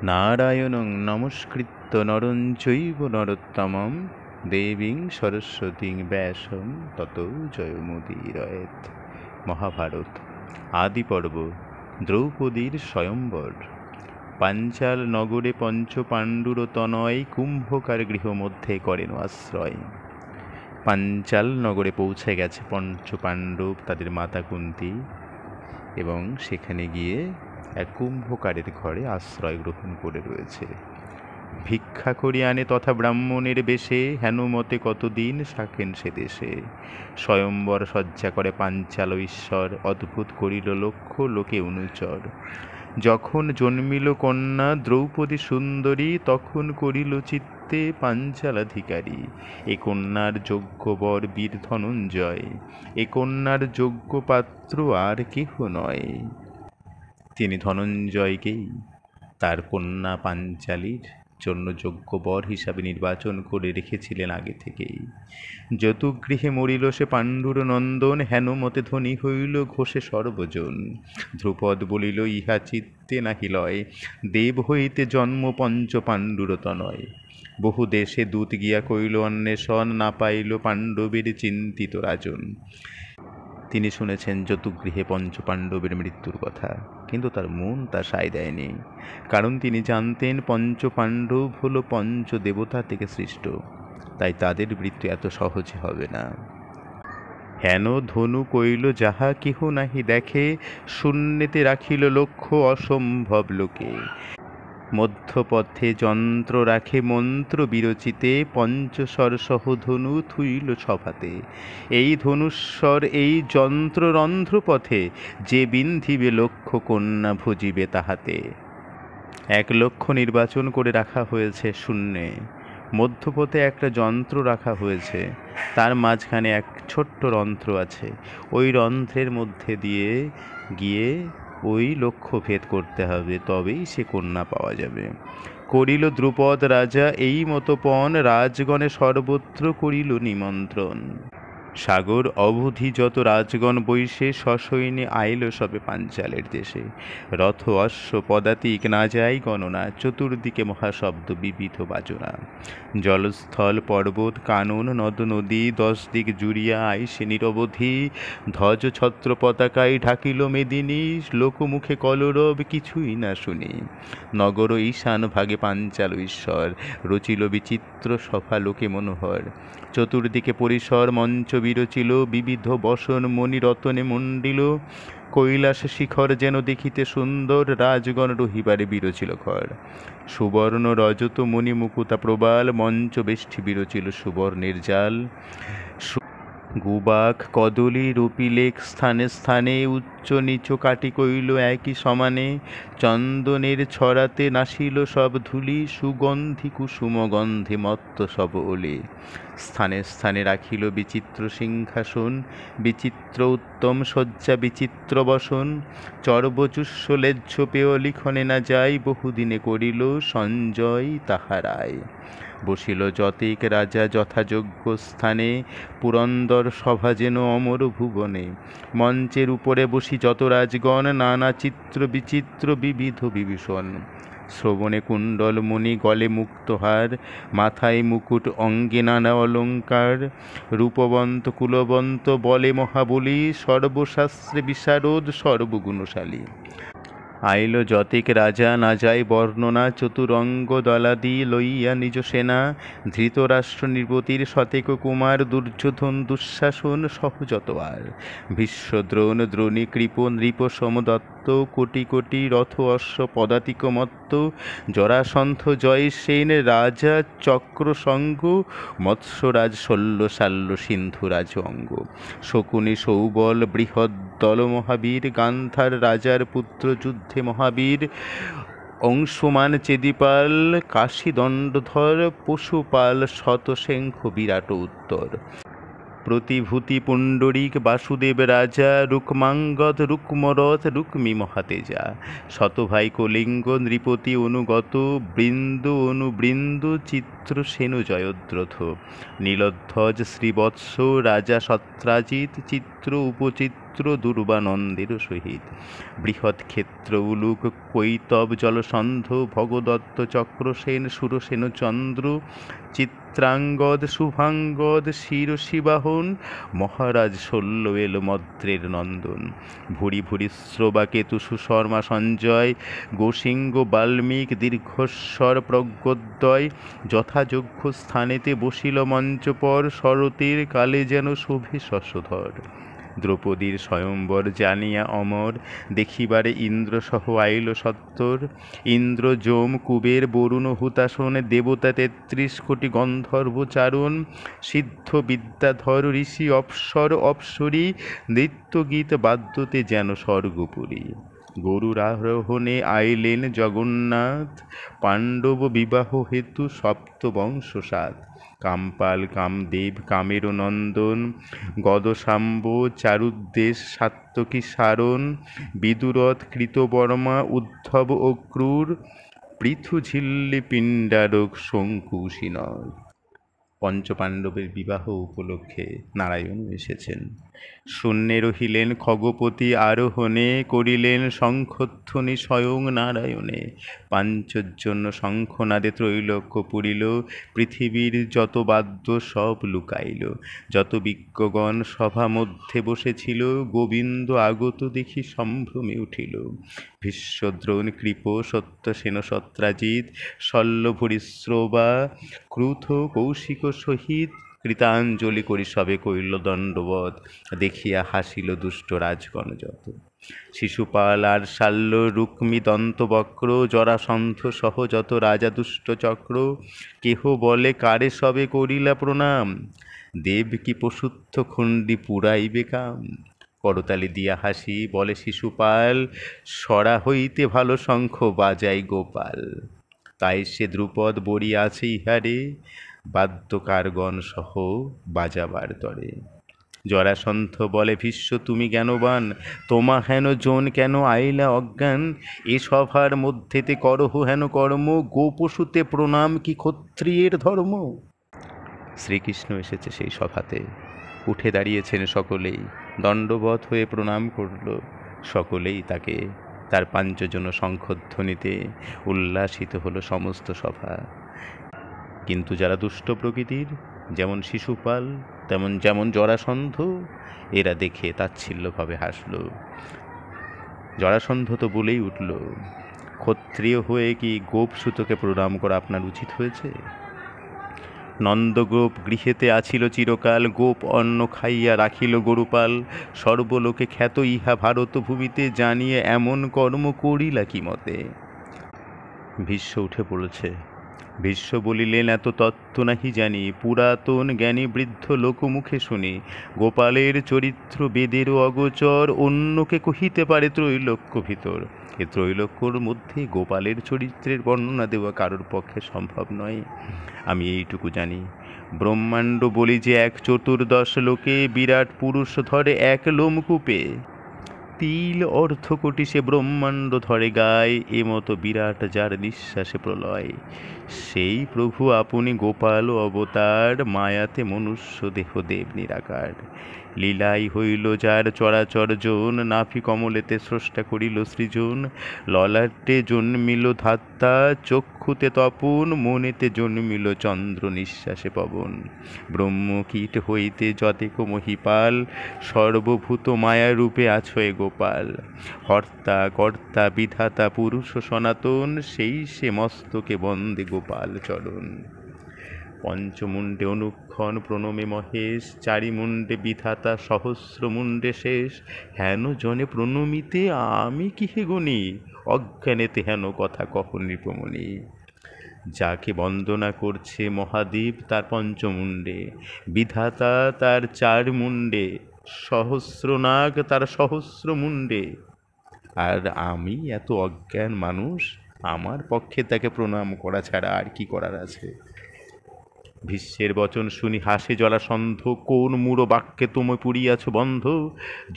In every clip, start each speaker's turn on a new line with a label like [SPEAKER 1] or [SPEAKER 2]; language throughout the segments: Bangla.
[SPEAKER 1] নারায়ণং নমস্কৃত্য নরং চৈব নরোত্তমং দেবীং সরস্বতীং ব্যাসং ততো জয়মুদীরয়েৎ। মহাভারত আদি পর্ব। দ্রৌপদীর স্বয়ম্বর। পাঞ্চাল নগরে পঞ্চপাণ্ডুর তনয় কুম্ভকার গৃহমধ্যে করেন আশ্রয়। পাঞ্চাল নগরে পৌঁছে গেছে পঞ্চপাণ্ডব, তাদের মাতা কুন্তী, এবং সেখানে গিয়ে এক কুম্ভকারের ঘরে আশ্রয় গ্রহণ করে রয়েছে। ভিক্ষা করি আনে তথা ব্রাহ্মণের বেশে, হেনুমতে কতদিন শাকেন সে দেশে। স্বয়ম্বর সজ্জা করে পাঞ্চাল ঈশ্বর, অদ্ভুত করিল লক্ষ লোকে অনুচর। যখন জন্মিল কন্যা দ্রৌপদী সুন্দরী, তখন করিল চিত্তে পাঞ্চালাধিকারী। এ কন্যার যোগ্য বর বীর ধনঞ্জয়, এ কন্যার যোগ্য পাত্র আর কেহ নয়। তিনি ধনঞ্জয়কেই তার কন্যা পাঞ্চালীর জন্য যোগ্য বর হিসাবে নির্বাচন করে রেখেছিলেন আগে থেকেই। যতুগৃহে মরিল সে পাণ্ডুর নন্দন, হেনুমতে ধনী হইল ঘোষে সর্বজন। ধ্রুপদ বলিল ইহা চিত্তে নাহি লয়, দেব হইতে জন্ম পঞ্চ পাণ্ডুর তনয়। বহু দেশে দূত গিয়া কইল অন্বেষণ, না পাইল পাণ্ডবের চিন্তিত রাজন। তিনি শুনেছেন যতুগৃহে পঞ্চপাণ্ডবের মৃত্যুর কথা, কিন্তু তার মন তা সায় দেয়নি, কারণ তিনি জানতেন পঞ্চপাণ্ডব হল পঞ্চদেবতা থেকে সৃষ্ট, তাই তাদের মৃত্যু এত সহজে হবে না। হেন ধনু কইল যাহা কেহ নাহি দেখে, শূন্যেতে রাখিল লক্ষ্য অসম্ভব লোকে। মধ্যপথে যন্ত্র রাখে মন্ত্র বিরচিতে, পঞ্চস্বর সহ ধনু থুইল সভাতে। এই ধনুস্বর এই যন্ত্র রন্ধ্রপথে, যে বিন্ধিবে লক্ষ্য কন্যা ভজিবে তাহাতে। 1,00,000 নির্বাচন করে রাখা হয়েছে শূন্যে। মধ্যপথে একটা যন্ত্র রাখা হয়েছে, তার মাঝখানে এক ছোট্ট রন্ধ্র আছে। ওই রন্ধ্রের মধ্যে দিয়ে গিয়ে ওই লক্ষ্য ভেদ করতে হবে, তবেই সে কন্যা পাওয়া যাবে। করিল দ্রুপদ রাজা এই মতো পণ, রাজগণে সর্বত্র করিল নিমন্ত্রণ। সাগর অবধি যত রাজগণ বৈশে, সসৈন্যে আইল সবে পাঞ্চালের দেশে। রথ অশ্ব পদাতিক না যায় গণনা, চতুর্দিকে মহাশব্দ বিবিধ বাজনা। জলস্থল পর্বত কানন নদ নদী, 10 দিক জুড়িয়া আইসে নিরবধি। ধ্বজ ছত্র পতাকায় ঢাকিল মেদিনী, লোকমুখে কলরব কিছুই না শুনি। নগর ঈশান ভাগে পাঞ্চাল ঈশ্বর, রচিল বিচিত্র সভা লোকে মনোহর। চতুর্দিকে পরিসর মঞ্চ বিরচিল, বিবিধ বসন মণিরতনে মণ্ডিল। কৈলাস শিখর যেন দেখিতে সুন্দর, রাজগণ রহিবারে বিরচিল ঘর। সুবর্ণ রজত মণি মুকুতা প্রবাল, মঞ্চ বেষ্টি বিরচিল সুবর্ণের জাল। গুবাক কদলী রূপিলেখ স্থানে স্থানে, উচ্চ নিচ কাটি কইল একই সমানে। চন্দনের ছড়াতে নাসিল সব ধুলি, সুগন্ধি কুসুম গন্ধে মত্ত সব ওলে। স্থানে স্থানে রাখিল বিচিত্র সিংহাসন, বিচিত্র উত্তম শয্যা বিচিত্র বসন। চর্বচুষ্য লেজ্জ পেয় লিখনে না যায়, বহুদিনে করিল সঞ্জয় তাহারায়। বসিল যতেক রাজা যথাযোগ্য স্থানে, পুরন্দর সভা যেন অমর ভুবনে। মঞ্চের উপরে বসি যত রাজগণ, নানা চিত্র বিচিত্র বিবিধ বিভূষণ। শ্রবণে কুণ্ডল মণি গলে মুক্তহার, মাথায় মুকুট অঙ্গে নানা অলঙ্কার। রূপবন্ত কুলবন্ত বলে মহাবলী, সর্বশাস্ত্রে বিশারদ সর্বগুণশালী। আইল যতেক রাজা না যায় বর্ণনা, চতুরঙ্গ দলাদি লইয়া নিজ সেনা। ধৃতরাষ্ট্র নৃপতির শতেক কুমার, দুর্যোধন দুঃশাসন সহ যত আর। ভীষ্ম দ্রোণ দ্রোণী কৃপ নৃপ সমদত্ত, কোটি কোটি রথ অশ্ব পদাতিক মত্ত। জরাসন্ধ জয়সেন রাজা চক্র সঙ্গ, মৎস্যরাজ শল্য শাল্য সিন্ধুরাজ অঙ্গ। শকুনি সৌবল বৃহৎ দল মহাবীর, গান্ধার রাজার পুত্র যুদ্ধে মহাবীর। অংশুমান চেদিপাল কাশী দণ্ডধর, পশুপাল শতশঙ্খ বিরাট উত্তর। প্রতিভূতি পুণ্ডরীক বাসুদেব রাজা, রুক্মাঙ্গদ রুক্মরথ রুক্মী মহাতেজা। শতভাই কলিঙ্গ নৃপতি অনুগত, বৃন্দু অনুবৃন্দু চিত্রসেন জয়দ্রথ। নীলধ্বজ শ্রীবৎস রাজা সত্রাজিৎ, চিত্র উপচিত্র পুত্র দুর্বানন্দের সহিত। বৃহৎ ক্ষেত্র উলুক কৈতব জলসন্ধ ভগদত্ত চক্রসেন সুরসেন চন্দ্র চিত্রাঙ্গদ শুভাঙ্গদ শিরশিবাহন মহারাজ শল্য এল মদ্রের নন্দন। ভুরি ভুরি শ্রবা কেতু সুশর্মা সঞ্জয় গোসিংহ বাল্মীক দীর্ঘস্বর প্রজ্ঞোদয় যথাযোগ্য স্থানেতে বসিল মঞ্চপর শরতের কালে যেন শোভে শশধর। দ্রৌপদীর স্বয়ম্বর জানিয়া অমর দেখিবারে ইন্দ্র সহ আইল সত্তর। ইন্দ্র যম কুবের বরুণ হুতাসন দেবতা ৩৩ কোটি গন্ধর্ব চারণ সিদ্ধ বিদ্যাধর ঋষি অপ্সর অপ্সরী নৃত্যগীত বাদ্যতে যেন স্বর্গপুরী। গরুর আরোহণে আইলেন জগন্নাথ পাণ্ডব বিবাহ হেতু সপ্তবংশ সাত। কামপাল কামদেব কামের নন্দন গদসাম্ব চারুদ্দেশ সাত্যকী সারণ বিদুরথ কৃতবর্মা উদ্ধব অক্রূর পৃথুঝিল্লি পিণ্ডারক শঙ্কুশিনর। পঞ্চপাণ্ডবের বিবাহ উপলক্ষে নারায়ণ এসেছেন। শূন্যে রহিলেন খগপতি আরোহণে করিলেন শঙ্খধ্বনি স্বয়ং নারায়ণে। পাঞ্চজন্য শঙ্খনাদে ত্রৈলোক্য পুরিল পৃথিবীর যত বাদ্য সব লুকাইল। যত বিজ্ঞগণ সভা মধ্যে বসেছিল গোবিন্দ আগত দেখি সম্ভ্রমে উঠিল। ভীষ্মদ্রোণ কৃপ সত্যসেন সত্রাজিৎ শল্যভূরি শ্রবা ক্রুধ কৌশিক সহিত কৃতাঞ্জলি করি সবে কইল দণ্ডবৎ দেখিয়া হাসিল দুষ্ট রাজগণ যত। শিশুপাল আর শাল্য রুক্মী দন্তবক্র জরাসন্ধ সহ যত রাজা দুষ্ট চক্র কেহ বলে কারে সবে করিলা প্রণাম দেব কি পশুত্থ খণ্ডি পুরাইবে কাম। করতালি দিয়া হাসি বলে শিশুপাল সরা হইতে ভালো শঙ্খ বাজাই গোপাল। তাই সে দ্রুপদ বড়ি আছে ইহারে বাদ্যকারগণ সহ বাজাবার তরে। জরাসন্ধ বলে ভীষ্ম তুমি জ্ঞানবান তোমা হেন জন কেন আইলা অজ্ঞান এ সভার মধ্যেতে করহ হেন কর্ম গোপশুতে প্রণাম কি ক্ষত্রিয়ের ধর্ম। শ্রীকৃষ্ণ এসেছে সেই সভাতে উঠে দাঁড়িয়েছেন সকলেই দণ্ডবৎ হয়ে প্রণাম করল সকলেই তাকে। তার পাঞ্চজন শঙ্খধ্বনিতে উল্লাসিত হলো সমস্ত সভা। কিন্তু যারা দুষ্ট প্রকৃতির যেমন শিশুপাল যেমন জরাসন্ধ এরা দেখে তাচ্ছিল্যভাবে হাসল। জরাসন্ধ তো বলেই উঠল ক্ষত্রিয় হয়ে কি গোপসুতকে প্রণাম করা আপনার উচিত হয়েছে? নন্দগোপ গৃহেতে আছিল চিরকাল গোপ অন্ন খাইয়া রাখিল গরুপাল সর্বলোকে খ্যাত ইহা ভারত ভূমিতে জানিয়ে এমন কর্ম করিলা কি মতে। ভীষ্ম উঠে পড়েছে। ভীষ্ম বলিলেন এত তত্ত্ব নাহি জানি পুরাতন জ্ঞানী বৃদ্ধ লোকমুখে শুনি গোপালের চরিত্র বেদেরও অগোচর অন্যকে কহিতে পারে ত্রৈলোক্য ভিতর। এ ত্রৈলোক্যর মধ্যে গোপালের চরিত্রের বর্ণনা দেওয়া কারোর পক্ষে সম্ভব নয়। আমি এইটুকু জানি ব্রহ্মাণ্ড বলি যে 1/4 লোকে বিরাট পুরুষ ধরে এক লোমকূপে তিল অর্ধকোটি সে ব্রহ্মাণ্ড ধরে গায় এমতো বিরাট যার নিঃশ্বাসে প্রলয় সেই প্রভু আপনি গোপাল অবতার মায়াতে মনুষ্য দেহ দেব নিরাকার। লীলাই হইল যার চরাচর জন নাভি কমলেতে স্রষ্টা করিল সৃজন ললাটে জন্মিল ধাত্তা চক্ষুতে তপন মনেতে জন্মিল চন্দ্র নিঃশ্বাসে পবন। ব্রহ্মকীট হইতে যতেক মহিপাল সর্বভূত মায়ারূপে আছয়ে গোপাল। হর্তা কর্তা বিধাতা পুরুষ সনাতন সেই সে মস্তকে বন্দে গোপাল চরণ। পঞ্চমুণ্ডে অনুক্ষণ প্রণমে মহেশ চারিমুণ্ডে বিধাতা সহস্রমুণ্ডে শেষ। হেন জনে প্রণমিতে আমি কি হে গুণী অজ্ঞানেতে হেন কথা কহ নৃপমণি। যাকে বন্দনা করছে মহাদেব তার পঞ্চমুণ্ডে বিধাতা তার 4 মুণ্ডে সহস্রনাগ তার সহস্র মুণ্ডে আর আমি এত অজ্ঞান মানুষ আমার পক্ষে তাকে প্রণাম করা ছাড়া আর কি করার আছে। ভীষ্মের বচন শুনি হাসে জরাসন্ধ কোন মূঢ় বাক্যে তুমি পুরিয়াছ বন্ধ।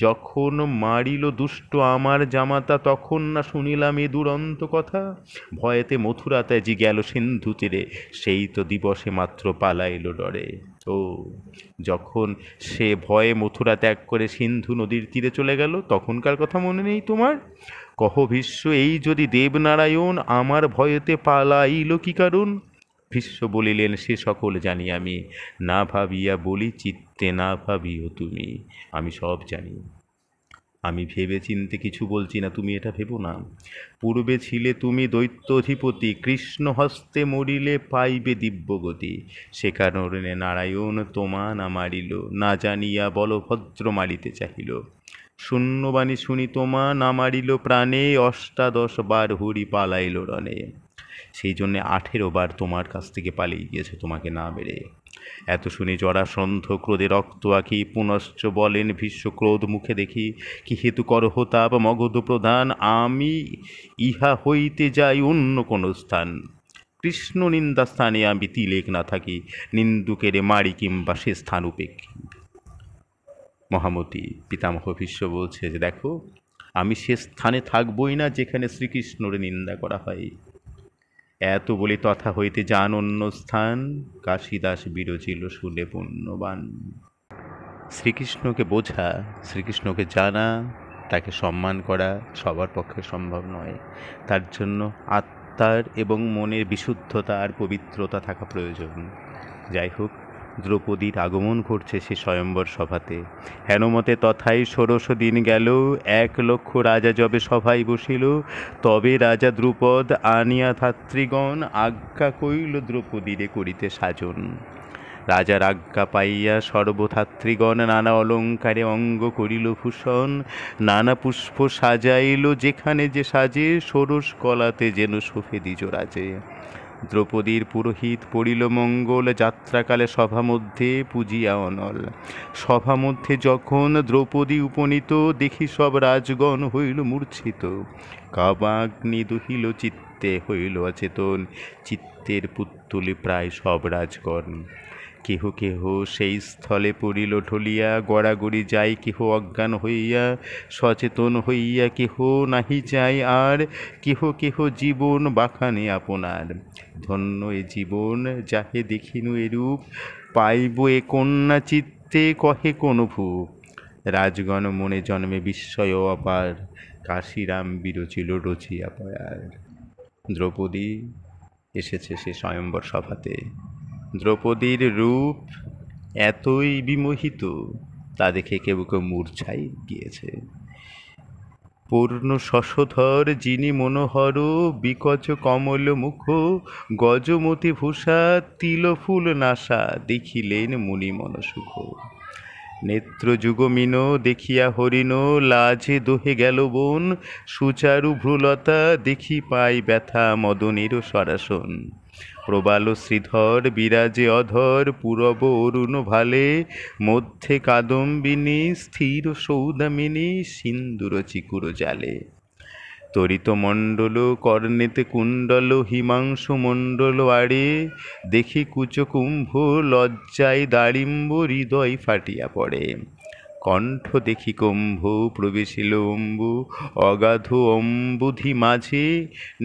[SPEAKER 1] যখন মারিল দুষ্ট আমার জামাতা তখন না শুনিলাম এ দুরন্ত কথা। ভয়েতে মথুরা ত্যাজি গেল সিন্ধু তীরে সেই তো দিবসে মাত্র পালাইল ডরে। ও, যখন সে ভয়ে মথুরা ত্যাগ করে সিন্ধু নদীর তীরে চলে গেল তখনকার কথা মনে নেই তোমার? কহ ভীষ্ম, এই যদি দেবনারায়ণ আমার ভয়েতে পালাইল কি কারণ? ভীষ্ম বলিলেন, সে সকল জানি আমি, না ভাবিয়া বলি চিত্তে না ভাবিও তুমি। আমি সব জানি, আমি ভেবে চিনতে কিছু বলছি না, তুমি এটা ভেবো না। পূর্বে ছিলে তুমি দৈত্য অধিপতি, কৃষ্ণ হস্তে মরিলে পাইবে দিব্যগতি। সে কারণে নারায়ণ তোমা না মারিল, না জানিয়া বলভদ্র মারিতে চাহিল। শূন্যবাণী শুনি তোমা না মারিল প্রাণে, অষ্টাদশ বার হরি পালাইল রণে। সেই জন্যে 18 বার তোমার কাছ থেকে পালিয়ে গিয়েছে তোমাকে না মেরে। এত শুনি জরাসন্ধ ক্রোধে রক্ত আঁকি, পুনশ্চ বলেন ভীষ্ম ক্রোধ মুখে দেখি, কি হেতু করহ তাপ মগধ প্রধান, আমি ইহা হইতে যাই অন্য কোন স্থান। কৃষ্ণ নিন্দা স্থানে আমি তিলেক না থাকি, নিন্দুকেরে মারি কিংবা সে স্থান উপেক্ষি। মহামতি পিতামহ ভীষ্ম বলছে যে দেখো, আমি সে স্থানে থাকবই না যেখানে শ্রীকৃষ্ণরে নিন্দা করা হয়। এত বলি তথা হইতে যান অন্য স্থান, কাশীদাস বিরচিল শুনে পুণ্যবান। শ্রীকৃষ্ণকে বোঝা, শ্রীকৃষ্ণকে জানা, তাকে সম্মান করা সবার পক্ষে সম্ভব নয়। তার জন্য আত্মার এবং মনের বিশুদ্ধতা আর পবিত্রতা থাকা প্রয়োজন। যাই হোক, দ্রৌপদীর আগমন ঘটছে সে স্বয়ম্বর সভাতে। হেনমতে তথায় 16 দিন গেল, 1,00,000 রাজা যবে সভায় বসিল, তবে রাজা দ্রুপদ আনিয়া ধাত্রীগণ আজ্ঞা কইল দ্রৌপদীরে করিতে সাজন। রাজার আজ্ঞা পাইয়া সর্বধাত্রীগণ নানা অলঙ্কারে অঙ্গ করিল ভূষণ, নানা পুষ্প সাজাইল যেখানে যে সাজে, ষোড়শ কলাতে যেন শোভে দ্বিজরাজে। দ্রৌপদীর পুরোহিত পড়িল মঙ্গল, যাত্রাকালে সভা মধ্যে পূজিয়া অনল। সভা মধ্যে যখন দ্রৌপদী উপনীত, দেখি সব রাজগণ হইল মূর্ছিত। কাবাগ্নি দহিল চিত্তে হইল অচেতন, চিত্তের পুত্তলি প্রায় সব রাজগণ। কেহ কেহ সেই স্থলে পড়িল ঢলিয়া, গড়াগড়ি যায় কেহ অজ্ঞান হইয়া, সচেতন হইয়া কেহ নাহি যায় আর, কেহ কেহ জীবন বাখানে আপনার। ধন্য এ জীবন যাহে দেখিনু এরূপ, পাইব এ কন্যা চিত্তে কহে কোন ভূপ। রাজগণ মনে জন্মে বিস্ময় অপার, কাশীরাম বিরচিল রচিয়া পয়ার। দ্রৌপদী এসেছে সে স্বয়ম্বর সভাতে। দ্রৌপদীর রূপ এতই বিমোহিত, তা দেখে কেউ কেউ মূর্ছাই গিয়েছে। পূর্ণ শশধর যিনি মনোহর, বিকচ কমল মুখ, গজমতি ভূষা তিল ফুল নাসা, দেখিলেন মুনি মন সুখ। নেত্র যুগমিন দেখিয়া হরিণ, লাজে দোহে গেল বন, সুচারু ভ্রুলতা দেখি পাই ব্যথা মদনের সরাসন। প্রবাল শ্রীধর বিরাজে অধর, পূরব অরুণ ভালে, মধ্যে কাদম্বিনী স্থির সৌদামিনী, সিন্দুর চিকুর জালে। তরিত মণ্ডল কর্ণেতে কুণ্ডল, হিমাংশু মণ্ডল আড়ে, দেখি কুচকুম্ভ লজ্জায় দাড়িম্ব, হৃদয় ফাটিয়া পড়ে। কণ্ঠ দেখি কুম্ভ প্রবেশিল অম্বু, অগাধ অম্বুধি মাঝে,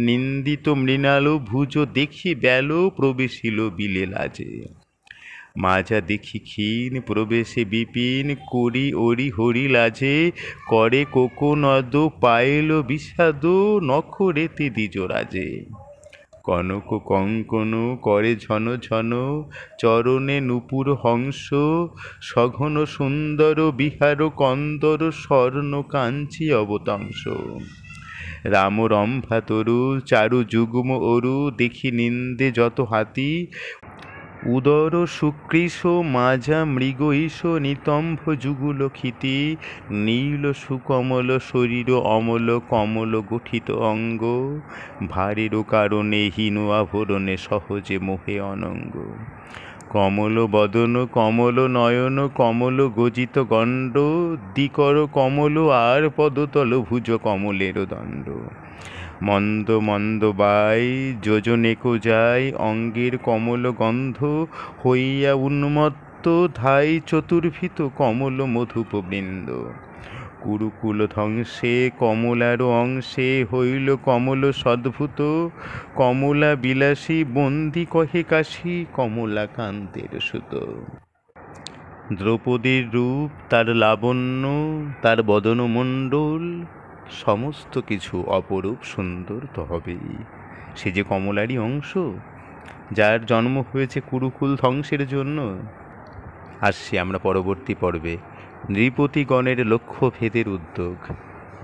[SPEAKER 1] নিন্দিত মৃণাল ভুজ দেখি বেল, প্রবেশিল বিলে লাজে। মাজা দেখি ক্ষীণ প্রবেশে বিপিন, করি ওরি হরি লাজে, করে কোকনদ পাইল বিষাদ, নখরেতে দ্বিজরাজে। কনক কঙ্কন করে ঝন ঝন, চরণে নূপুর হংস, সঘন সুন্দর বিহার কন্দর, স্বর্ণ কাঞ্চি অবতংস। রাম রম্ভা তরু চারু যুগ্ম অরু, দেখি নিন্দে যত হাতি, উদর সুকৃশ মাজা মৃগ ঈশ, নিতম্ভ যুগুল ক্ষিতি, নীল সুকমল শরীর অমল, কমল গঠিত অঙ্গ, ভারের কারণে হীন আভরণে সহজে মোহে অনঙ্গ। কমল বদন কমল নয়ন, কমল গজিত গণ্ড, দ্বিকর কমল আর পদতল, ভুজ কমলের দণ্ড। মন্দ মন্দ বাই যোজনেক যায়, অঙ্গের কমল গন্ধ, হইয়া উন্মত্ত ধাই চতুর্ভীত কমল মধুপ বৃন্দ। কুরুকুল ধ্বংসে কমলার অংশে, হইল কমল সদ্ভূত, কমলা বিলাসী বন্দি কহে কাশী, কমলাকান্তের সুত। দ্রৌপদীর রূপ, তার লাবণ্য, তার বদনমণ্ডল, সমস্ত কিছু অপরূপ সুন্দর তো হবেই। সে যে কমলারই অংশ, যার জন্ম হয়েছে কুরুকুল ধ্বংসের জন্য। আসছি আমরা পরবর্তী পর্বে নৃপতিগণের লক্ষ্য ভেদের উদ্যোগ।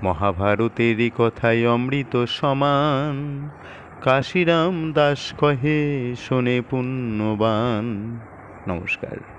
[SPEAKER 1] মহাভারতেরই কথায় অমৃত সমান, কাশিরাম দাস কহে শোনে পুণ্যবান। নমস্কার।